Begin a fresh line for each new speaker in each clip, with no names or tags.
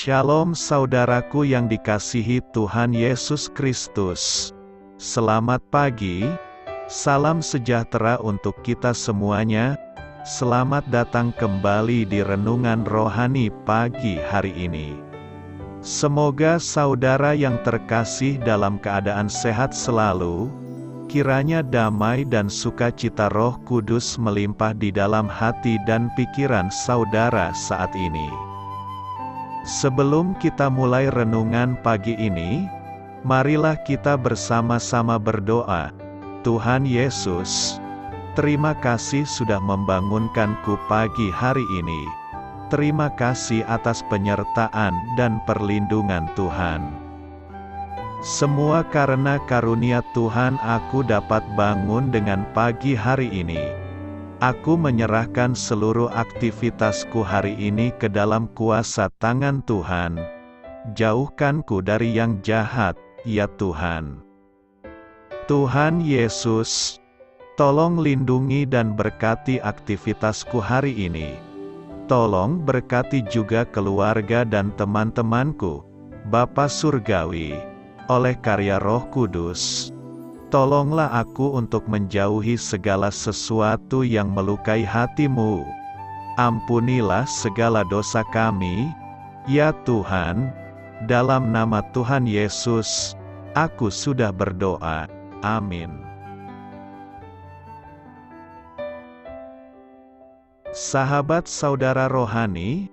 Shalom saudaraku yang dikasihi Tuhan Yesus Kristus. Selamat pagi, salam sejahtera untuk kita semuanya. Selamat datang kembali di Renungan Rohani pagi hari ini. Semoga saudara yang terkasih dalam keadaan sehat selalu. Kiranya damai dan sukacita Roh Kudus melimpah di dalam hati dan pikiran saudara saat ini. Sebelum kita mulai renungan pagi ini, marilah kita bersama-sama berdoa. Tuhan Yesus, terima kasih sudah membangunkanku pagi hari ini. Terima kasih atas penyertaan dan perlindungan Tuhan. Semua karena karunia Tuhan aku dapat bangun dengan pagi hari ini. Aku menyerahkan seluruh aktivitasku hari ini ke dalam kuasa tangan Tuhan. Jauhkanku dari yang jahat, ya Tuhan. Tuhan Yesus, tolong lindungi dan berkati aktivitasku hari ini. Tolong berkati juga keluarga dan teman-temanku, Bapa Surgawi, oleh karya Roh Kudus. Tolonglah aku untuk menjauhi segala sesuatu yang melukai hati-Mu. Ampunilah segala dosa kami, ya Tuhan. Dalam nama Tuhan Yesus, aku sudah berdoa. Amin. Sahabat saudara rohani,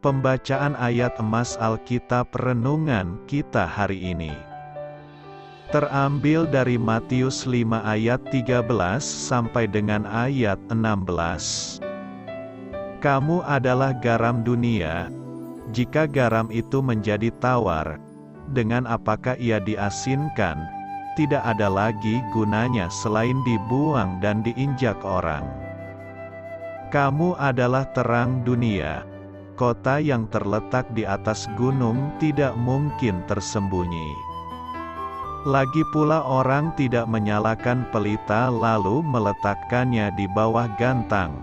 pembacaan ayat emas Alkitab renungan kita hari ini terambil dari Matius 5 ayat 13 sampai dengan ayat 16. Kamu adalah garam dunia. Jika garam itu menjadi tawar, dengan apakah ia diasinkan? Tidak ada lagi gunanya selain dibuang dan diinjak orang. Kamu adalah terang dunia. Kota yang terletak di atas gunung tidak mungkin tersembunyi. Lagi pula orang tidak menyalakan pelita lalu meletakkannya di bawah gantang,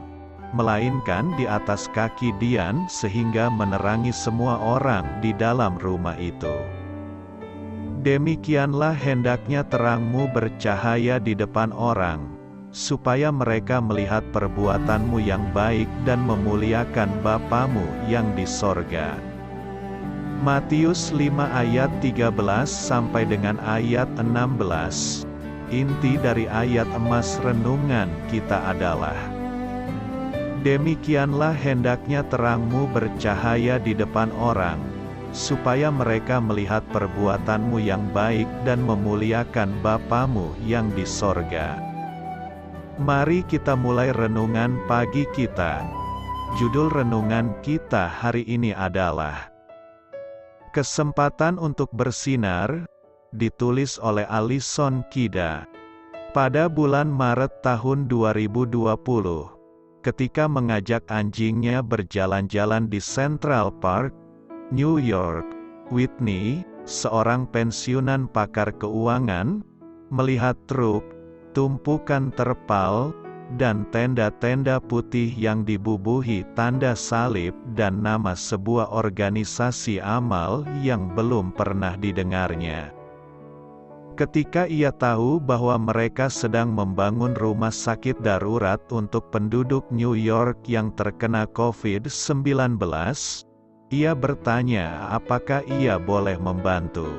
melainkan di atas kaki dian sehingga menerangi semua orang di dalam rumah itu. Demikianlah hendaknya terangmu bercahaya di depan orang, supaya mereka melihat perbuatanmu yang baik dan memuliakan Bapamu yang di sorga. Matius 5 ayat 13 sampai dengan ayat 16. Inti dari ayat emas renungan kita adalah: demikianlah hendaknya terangmu bercahaya di depan orang, supaya mereka melihat perbuatanmu yang baik dan memuliakan Bapamu yang di sorga. Mari kita mulai renungan pagi kita. Judul renungan kita hari ini adalah Kesempatan untuk Bersinar, ditulis oleh Alison Kida. Pada bulan Maret tahun 2020, ketika mengajak anjingnya berjalan-jalan di Central Park, New York, Whitney, seorang pensiunan pakar keuangan, melihat truk, tumpukan terpal, dan tenda-tenda putih yang dibubuhi tanda salib dan nama sebuah organisasi amal yang belum pernah didengarnya. Ketika ia tahu bahwa mereka sedang membangun rumah sakit darurat untuk penduduk New York yang terkena COVID-19, ia bertanya apakah ia boleh membantu.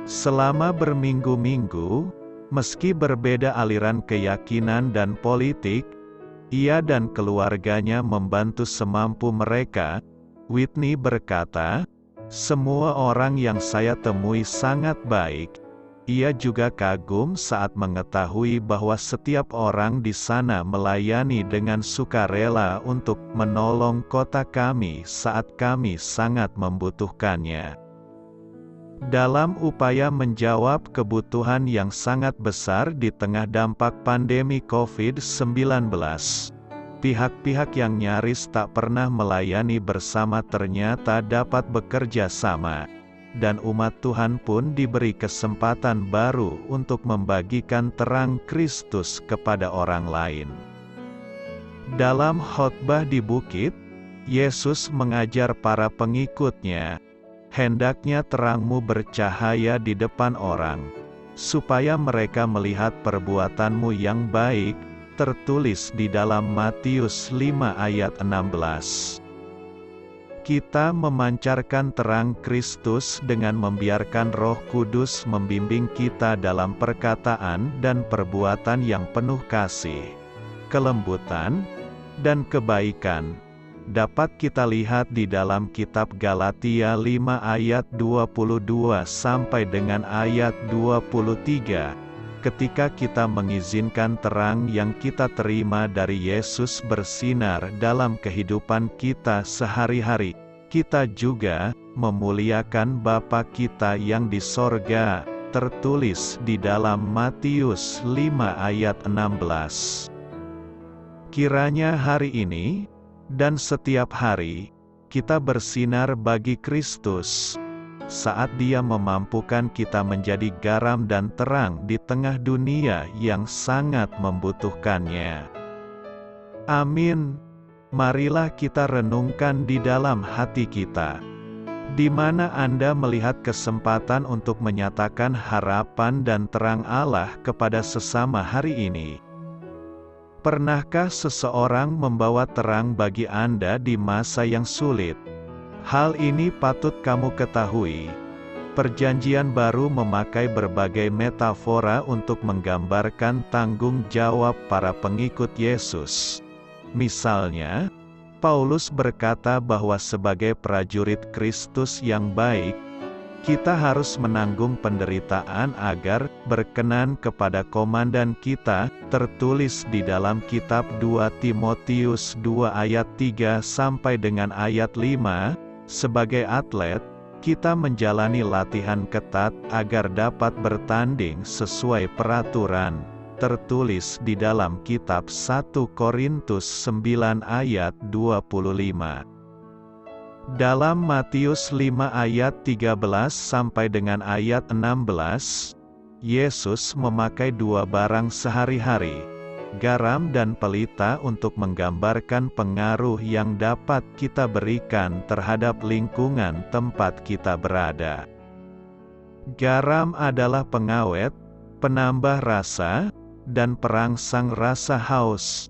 Selama berminggu-minggu, meski berbeda aliran keyakinan dan politik, ia dan keluarganya membantu semampu mereka. Whitney berkata, semua orang yang saya temui sangat baik. Ia juga kagum saat mengetahui bahwa setiap orang di sana melayani dengan sukarela untuk menolong kota kami saat kami sangat membutuhkannya. Dalam upaya menjawab kebutuhan yang sangat besar di tengah dampak pandemi COVID-19, pihak-pihak yang nyaris tak pernah melayani bersama ternyata dapat bekerja sama, dan umat Tuhan pun diberi kesempatan baru untuk membagikan terang Kristus kepada orang lain. Dalam khotbah di bukit, Yesus mengajar para pengikutnya, "Hendaknya terangmu bercahaya di depan orang, supaya mereka melihat perbuatanmu yang baik," tertulis di dalam Matius 5 ayat 16. Kita memancarkan terang Kristus dengan membiarkan Roh Kudus membimbing kita dalam perkataan dan perbuatan yang penuh kasih, kelembutan, dan kebaikan. Dapat kita lihat di dalam kitab Galatia 5 ayat 22 sampai dengan ayat 23. Ketika kita mengizinkan terang yang kita terima dari Yesus bersinar dalam kehidupan kita sehari-hari, kita juga memuliakan Bapa kita yang di sorga, tertulis di dalam Matius 5 ayat 16. Kiranya hari ini, dan setiap hari, kita bersinar bagi Kristus, saat Dia memampukan kita menjadi garam dan terang di tengah dunia yang sangat membutuhkannya. Amin. Marilah kita renungkan di dalam hati kita. Di mana Anda melihat kesempatan untuk menyatakan harapan dan terang Allah kepada sesama hari ini? Pernahkah seseorang membawa terang bagi Anda di masa yang sulit? Hal ini patut kamu ketahui. Perjanjian Baru memakai berbagai metafora untuk menggambarkan tanggung jawab para pengikut Yesus. Misalnya, Paulus berkata bahwa sebagai prajurit Kristus yang baik, kita harus menanggung penderitaan agar berkenan kepada komandan kita, tertulis di dalam kitab 2 Timotius 2 ayat 3 sampai dengan ayat 5. Sebagai atlet, kita menjalani latihan ketat agar dapat bertanding sesuai peraturan, tertulis di dalam kitab 1 Korintus 9 ayat 25. Dalam Matius 5 ayat 13 sampai dengan ayat 16, Yesus memakai dua barang sehari-hari, garam dan pelita, untuk menggambarkan pengaruh yang dapat kita berikan terhadap lingkungan tempat kita berada. Garam adalah pengawet, penambah rasa, dan perangsang rasa haus.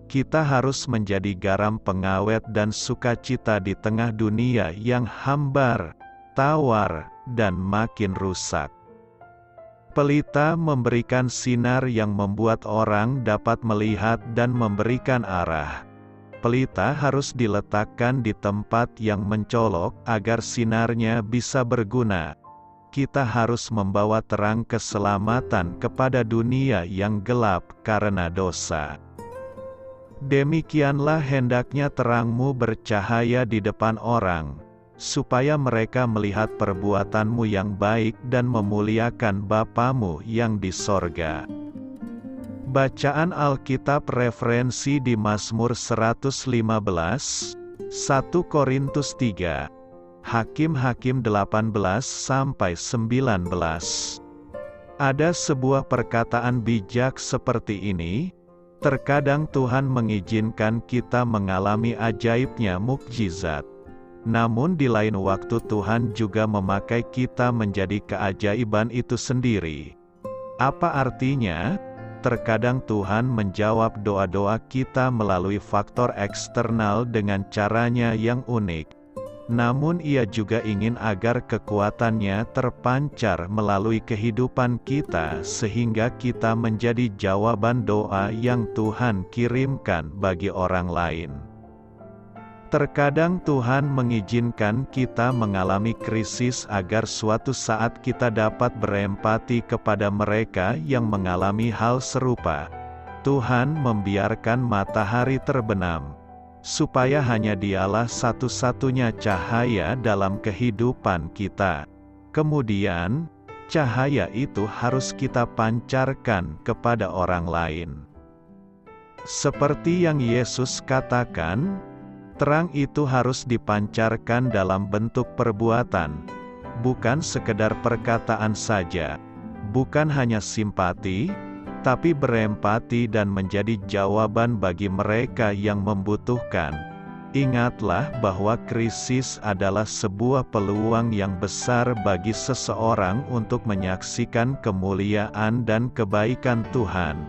Kita harus menjadi garam pengawet dan sukacita di tengah dunia yang hambar, tawar, dan makin rusak. Pelita memberikan sinar yang membuat orang dapat melihat dan memberikan arah. Pelita harus diletakkan di tempat yang mencolok agar sinarnya bisa berguna. Kita harus membawa terang keselamatan kepada dunia yang gelap karena dosa. Demikianlah hendaknya terangmu bercahaya di depan orang, supaya mereka melihat perbuatanmu yang baik dan memuliakan Bapamu yang di sorga. Bacaan Alkitab referensi di Mazmur 115, 1 Korintus 3, Hakim-Hakim 18-19. Ada sebuah perkataan bijak seperti ini, terkadang Tuhan mengizinkan kita mengalami ajaibnya mukjizat. Namun di lain waktu Tuhan juga memakai kita menjadi keajaiban itu sendiri. Apa artinya? Terkadang Tuhan menjawab doa-doa kita melalui faktor eksternal dengan caranya yang unik. Namun Ia juga ingin agar kekuatannya terpancar melalui kehidupan kita sehingga kita menjadi jawaban doa yang Tuhan kirimkan bagi orang lain. Terkadang Tuhan mengizinkan kita mengalami krisis agar suatu saat kita dapat berempati kepada mereka yang mengalami hal serupa. Tuhan membiarkan matahari terbenam, supaya hanya Dialah satu-satunya cahaya dalam kehidupan kita. Kemudian, cahaya itu harus kita pancarkan kepada orang lain. Seperti yang Yesus katakan, terang itu harus dipancarkan dalam bentuk perbuatan, bukan sekedar perkataan saja, bukan hanya simpati, tapi berempati dan menjadi jawaban bagi mereka yang membutuhkan. Ingatlah bahwa krisis adalah sebuah peluang yang besar bagi seseorang untuk menyaksikan kemuliaan dan kebaikan Tuhan,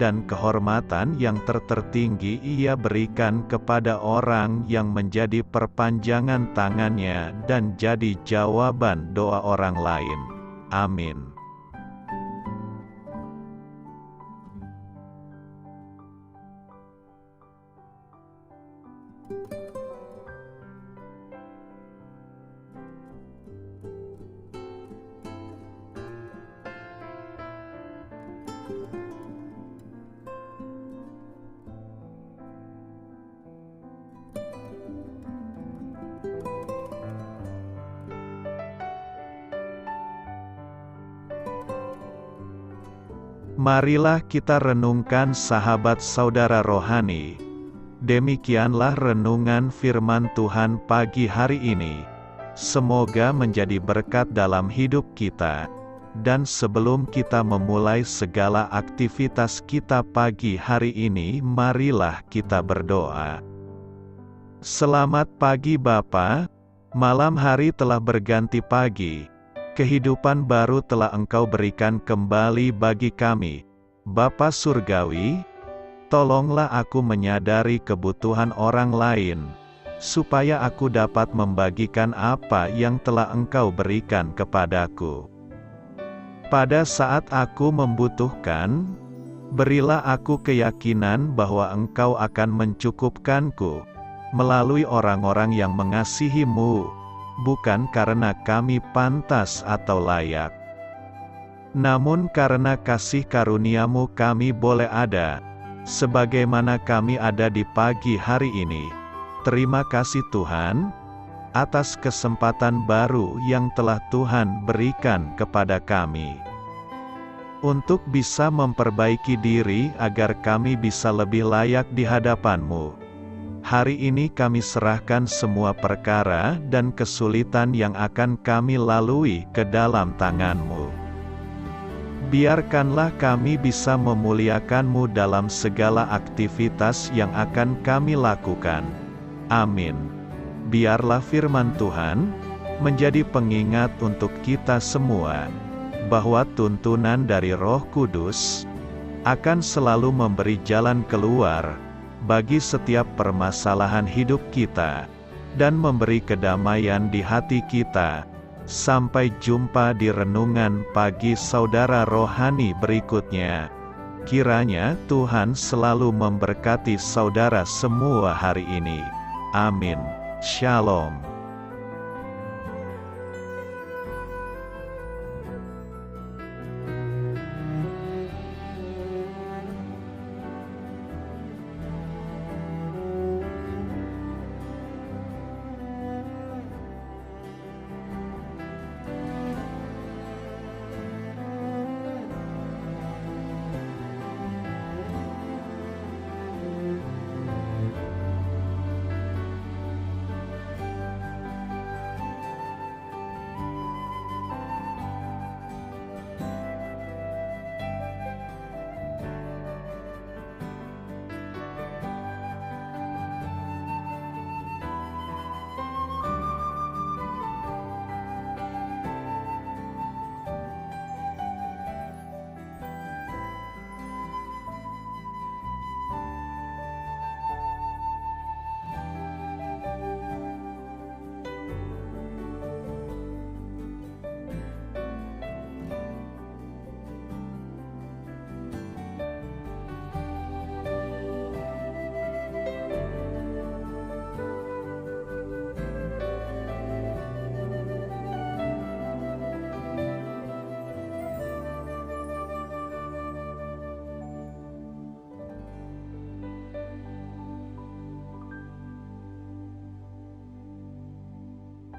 dan kehormatan yang tertinggi Ia berikan kepada orang yang menjadi perpanjangan tangannya dan jadi jawaban doa orang lain. Amin. Marilah kita renungkan sahabat saudara rohani. Demikianlah renungan firman Tuhan pagi hari ini. Semoga menjadi berkat dalam hidup kita. Dan sebelum kita memulai segala aktivitas kita pagi hari ini, marilah kita berdoa. Selamat pagi Bapa, malam hari telah berganti pagi. Kehidupan baru telah Engkau berikan kembali bagi kami. Bapa Surgawi, tolonglah aku menyadari kebutuhan orang lain, supaya aku dapat membagikan apa yang telah Engkau berikan kepadaku. Pada saat aku membutuhkan, berilah aku keyakinan bahwa Engkau akan mencukupkanku, melalui orang-orang yang mengasihi-Mu, bukan karena kami pantas atau layak, namun karena kasih karunia-Mu kami boleh ada, sebagaimana kami ada di pagi hari ini. Terima kasih Tuhan, atas kesempatan baru yang telah Tuhan berikan kepada kami, untuk bisa memperbaiki diri agar kami bisa lebih layak di hadapan-Mu. Hari ini kami serahkan semua perkara dan kesulitan yang akan kami lalui ke dalam tangan-Mu. Biarkanlah kami bisa memuliakan-Mu dalam segala aktivitas yang akan kami lakukan. Amin. Biarlah firman Tuhan menjadi pengingat untuk kita semua, bahwa tuntunan dari Roh Kudus akan selalu memberi jalan keluar bagi setiap permasalahan hidup kita, dan memberi kedamaian di hati kita. Sampai jumpa di renungan pagi saudara rohani berikutnya. Kiranya Tuhan selalu memberkati saudara semua hari ini. Amin. Shalom.